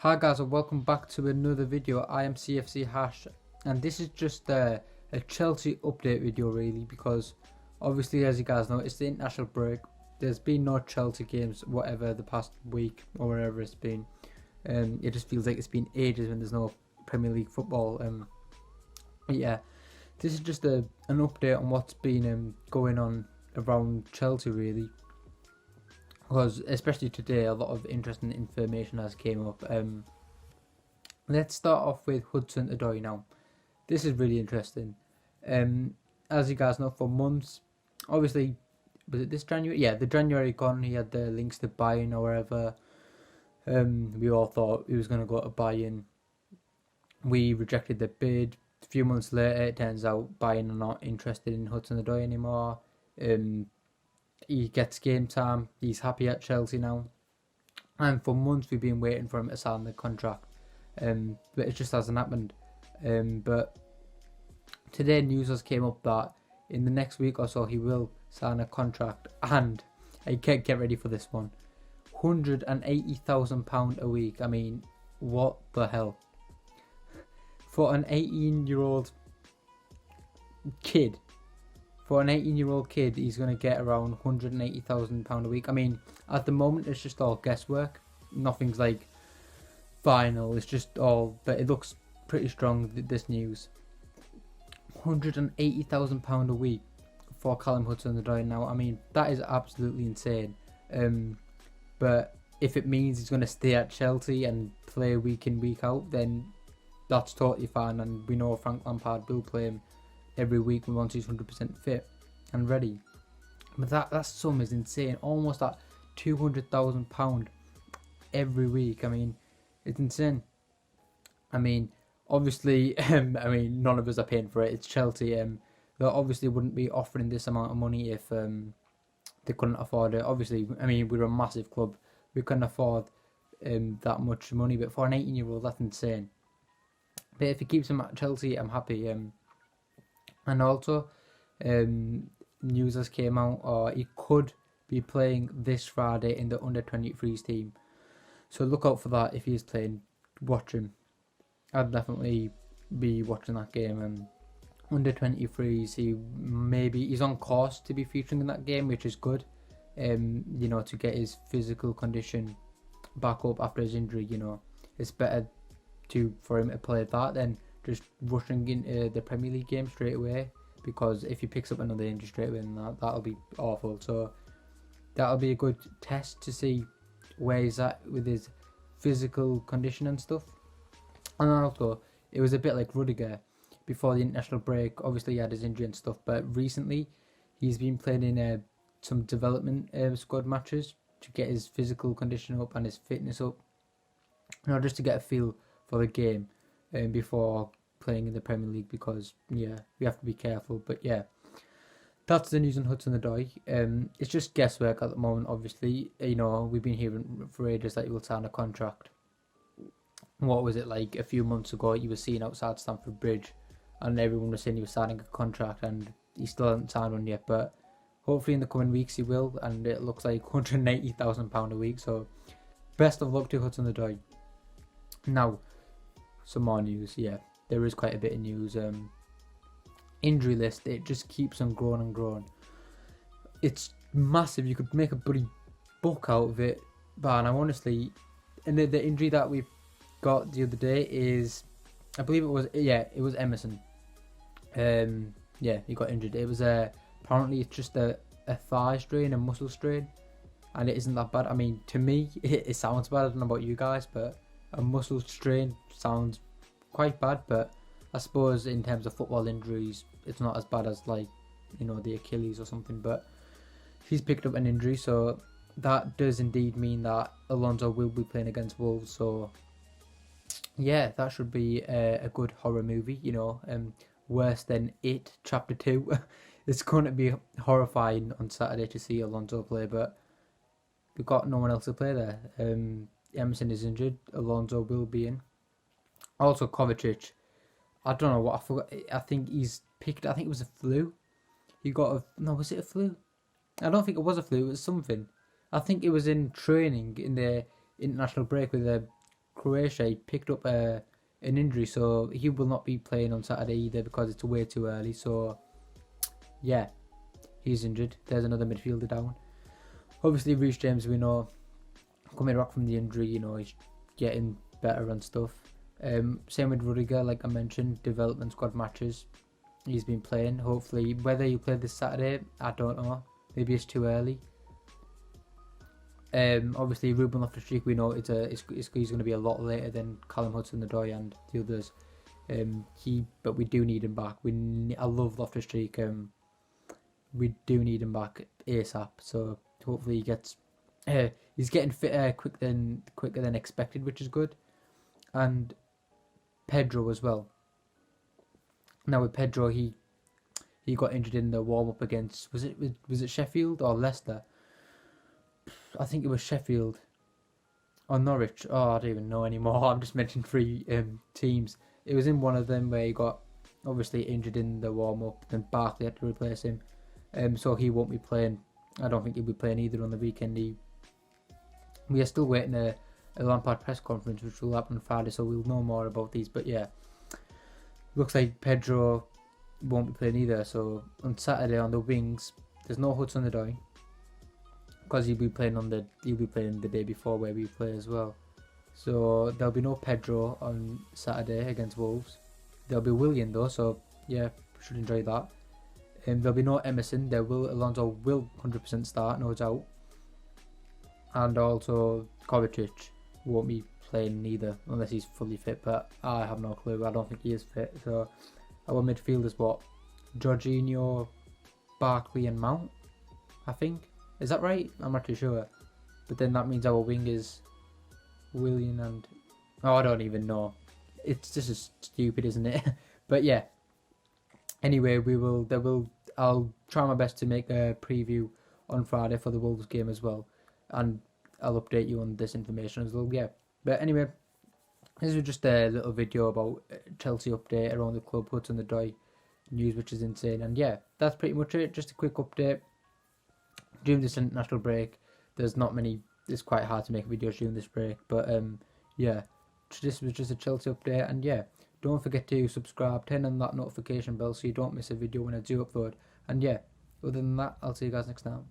Hi guys, and welcome back to another video. I am CFC Hash, and this is just a Chelsea update video really, because obviously, as you guys know, it's the international break. There's been no Chelsea games whatever the past week or wherever it's been. It just feels like it's been ages when there's no Premier League football. But yeah, this is just an update on what's been going on around Chelsea really, because especially today a lot of interesting information has came up. Let's start off with Hudson-Odoi now. This is really interesting. As you guys know, for months, obviously, was it this January? Yeah, the January gone, he had the links to Bayern or wherever. We all thought he was going to go to Bayern. We rejected the bid. A few months later, it turns out Bayern are not interested in Hudson-Odoi anymore. He gets game time. He's happy at Chelsea now. And for months, we've been waiting for him to sign the contract. But it just hasn't happened. But today news has came up that in the next week or so he will sign a contract, and I can't get ready for this one. £180,000 a week. I mean, what the hell? For an 18-year-old kid. For an 18-year-old kid, he's going to get around £180,000 a week. I mean, at the moment, it's just all guesswork. Nothing's like final. It's just all, but it looks pretty strong, this news. £180,000 a week for Callum Hudson-Odoi now. I mean, that is absolutely insane. But if it means he's going to stay at Chelsea and play week in, week out, then that's totally fine. And we know Frank Lampard will play him every week once he's 100% fit and ready. But that sum is insane. Almost at £200,000 every week. I mean, it's insane. I mean, obviously, none of us are paying for it. It's Chelsea. They obviously wouldn't be offering this amount of money if they couldn't afford it. Obviously, I mean, we're a massive club. We couldn't afford that much money. But for an 18-year-old, that's insane. But if he keeps him at Chelsea, I'm happy. And also, news has came out, he could be playing this Friday in the under-23s team. So look out for that. If he's playing, watch him. I'd definitely be watching that game. And under-23s, he's on course to be featuring in that game, which is good. To get his physical condition back up after his injury. It's better for him to play that than just rushing into the Premier League game straight away, because if he picks up another injury straight away, then that'll be awful. So that'll be a good test to see where he's at with his physical condition and stuff. And also, it was a bit like Rudiger before the international break. Obviously, he had his injury and stuff, but recently he's been playing in some development squad matches to get his physical condition up and his fitness up, just to get a feel for the game before playing in the Premier League, because we have to be careful. But yeah, that's the news on Hudson-Odoi. It's just guesswork at the moment. Obviously, we've been hearing for ages that he will sign a contract. What was it, like a few months ago? He was seen outside Stamford Bridge, and everyone was saying he was signing a contract, and he still hasn't signed one yet. But hopefully in the coming weeks he will, and it looks like £180,000 a week. So best of luck to Hudson-Odoi. Now, some more news. Yeah, there is quite a bit of news. Injury list, it just keeps on growing and growing. It's massive. You could make a bloody book out of it. But honestly, and the injury that we got the other day is, I believe it was Emerson. He got injured. It was apparently it's just a thigh strain, a muscle strain, and it isn't that bad. I mean, to me, it sounds bad. I don't know about you guys, but a muscle strain sounds quite bad. But I suppose in terms of football injuries, it's not as bad as the Achilles or something. But he's picked up an injury, so that does indeed mean that Alonso will be playing against Wolves. So yeah, that should be a good horror movie. Worse than It Chapter 2. It's going to be horrifying on Saturday to see Alonso play, but we've got no one else to play there. Emerson is injured. Alonso will be in. Also, Kovacic. I don't know what I forgot. I think he's picked. I think it was a flu. Was it a flu? I don't think it was a flu. It was something. I think it was in training in the international break with Croatia, he picked up an injury, so he will not be playing on Saturday either because it's way too early. So yeah, he's injured. There's another midfielder down. Obviously, Reece James, we know, coming back from the injury, you know, he's getting better and stuff. Same with Rudiger, like I mentioned, development squad matches. He's been playing. Hopefully, whether you play this Saturday, I don't know. Maybe it's too early. Obviously, Ruben Loftus-Cheek, we know he's going to be a lot later than Callum Hudson-Odoi and the others. But we do need him back. I love Loftus-Cheek. We do need him back ASAP. So hopefully he's getting fitter quicker than expected, which is good. And Pedro as well. Now with Pedro, he got injured in the warm up against was it Sheffield or Leicester? I think it was Sheffield or Norwich. Oh, I don't even know anymore. I'm just mentioning three teams. It was in one of them where he got obviously injured in the warm up. Then Barkley had to replace him. So he won't be playing. I don't think he'll be playing either on the weekend. We are still waiting a Lampard press conference, which will happen on Friday, so we'll know more about these. But yeah, looks like Pedro won't be playing either. So on Saturday on the wings, there's no Hudson-Odoi because he'll be playing the day before where we play as well. So there'll be no Pedro on Saturday against Wolves. There'll be Willian though, so yeah, should enjoy that. There'll be no Emerson. Alonso will 100% start, no doubt. And also Kovacic won't be playing neither unless he's fully fit, but I have no clue. I don't think he is fit. So our midfield is what? Jorginho, Barkley and Mount, I think. Is that right? I'm not too sure. But then that means our wing is Willian and... Oh, I don't even know. It's just as stupid, isn't it? But yeah. Anyway, I'll try my best to make a preview on Friday for the Wolves game as well. And I'll update you on this information as well, yeah. But anyway, this was just a little video about Chelsea update around the club, Hudson-Odoi news, which is insane. And yeah, that's pretty much it. Just a quick update. During this international break, it's quite hard to make videos during this break. But yeah, this was just a Chelsea update. And yeah, don't forget to subscribe, turn on that notification bell so you don't miss a video when I do upload. And yeah, other than that, I'll see you guys next time.